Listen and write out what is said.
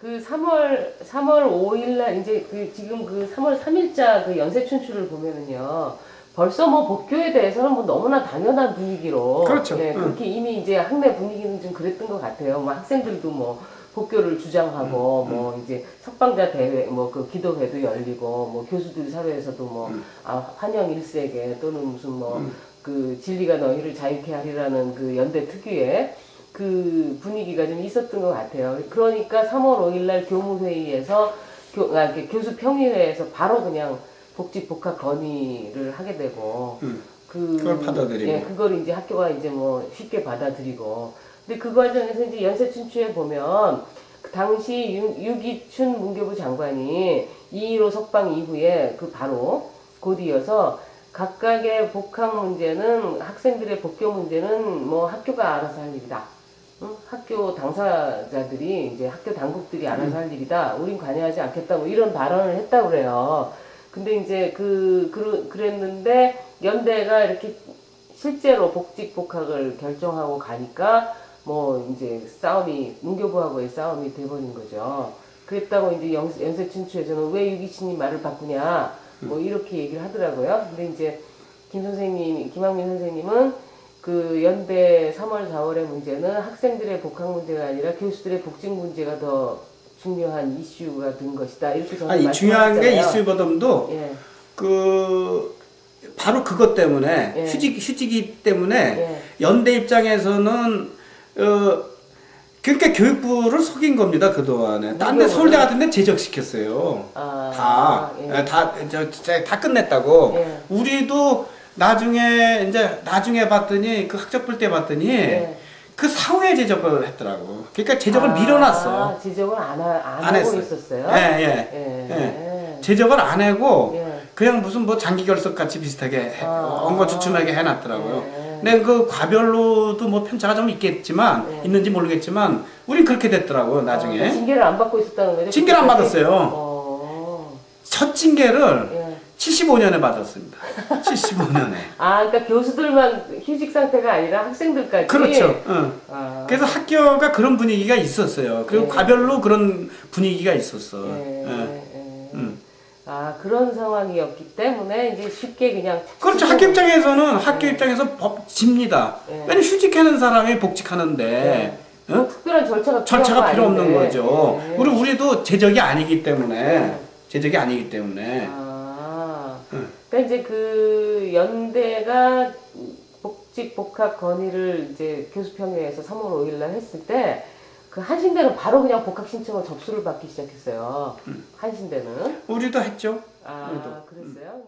그 3월 5일 날 이제 그 지금 그 3월 3일자 그 연세춘추를 보면은요. 벌써 뭐 복교에 대해서는 뭐 너무나 당연한 분위기로 그렇죠. 예, 그렇게 이미 이제 학내 분위기는 좀 그랬던 것 같아요. 뭐 학생들도 뭐 복교를 주장하고 뭐 이제 석방자 대회 뭐 그 기도회도 열리고 뭐 교수들 사회에서도 뭐 환영 일색에 또는 무슨 뭐 그 진리가 너희를 자유케 하리라는 그 연대 특유의 그 분위기가 좀 있었던 것 같아요. 그러니까 3월 5일 날 교무회의에서 교수 평의회에서 바로 그냥 복직 복학 건의를 하게 되고 그걸 받아들이고 예, 그걸 이제 학교가 이제 뭐 쉽게 받아들이고 근데 그 과정에서 이제 연세춘추에 보면 그 당시 유기춘 문교부 장관이 2.15 석방 이후에 그 바로 곧 이어서 각각의 복학 문제는 학생들의 복교 문제는 뭐 학교가 알아서 할 일이다. 응? 학교 당사자들이 이제 학교 당국들이 알아서 할 일이다. 우린 관여하지 않겠다. 뭐 이런 발언을 했다고 그래요. 근데 이제 그랬는데 연대가 이렇게 실제로 복직 복학을 결정하고 가니까 뭐 이제 싸움이 문교부하고의 싸움이 돼버린 거죠. 그랬다고 이제 연세춘추에서는 왜 유기춘이 말을 바꾸냐 뭐 이렇게 얘기를 하더라고요. 근데 이제 김학민 선생님은 그 연대 3월 4월의 문제는 학생들의 복학 문제가 아니라 교수들의 복직 문제가 더 중요한 이슈가 된 것이다. 이렇게 저는 아니 중요한 게 이슈보다도 예. 그 바로 그것 때문에 예. 휴직이 때문에 예. 연대 입장에서는 그러니까 교육부를 속인 겁니다 그동안에. 딴 데 서울대 같은 데 제적시켰어요. 다 끝냈다고. 예. 우리도 나중에 봤더니 그 학적 볼 때 봤더니 예. 그 사후에 제적을 했더라고. 그러니까 제적을 밀어놨어. 제적을 안 하고 했어요. 있었어요? 예. 제적을 안 하고 그냥 무슨 뭐 장기 결석 같이 비슷하게 엉거주춤하게 해놨더라고요. 근데 그 과별로도 뭐 편차가 좀 있겠지만 있는지 모르겠지만 우린 그렇게 됐더라고요 나중에. 징계를 안 받고 있었다는 거죠? 징계를 안 받았어요. 첫 징계를 75년에 받았습니다. 75년에. 그러니까 교수들만 휴직 상태가 아니라 학생들까지. 그렇죠. 그래서 학교가 그런 분위기가 있었어요. 그리고 과별로 그런 분위기가 있었어. 그런 상황이었기 때문에 이제 쉽게 그냥. 그렇죠. 학교 입장에서는 학교 입장에서 집니다. 왜냐면 휴직하는 사람이 복직하는데. 특별한 절차가 필요 없는 거죠. 우리도 제적이 아니기 때문에. 그러니까 이제 그 연대가 복직 복학 건의를 이제 교수평의회에서 3월 5일 날 했을 때 그 한신대는 바로 그냥 복학 신청을 접수를 받기 시작했어요. 한신대는. 우리도 했죠. 그랬어요.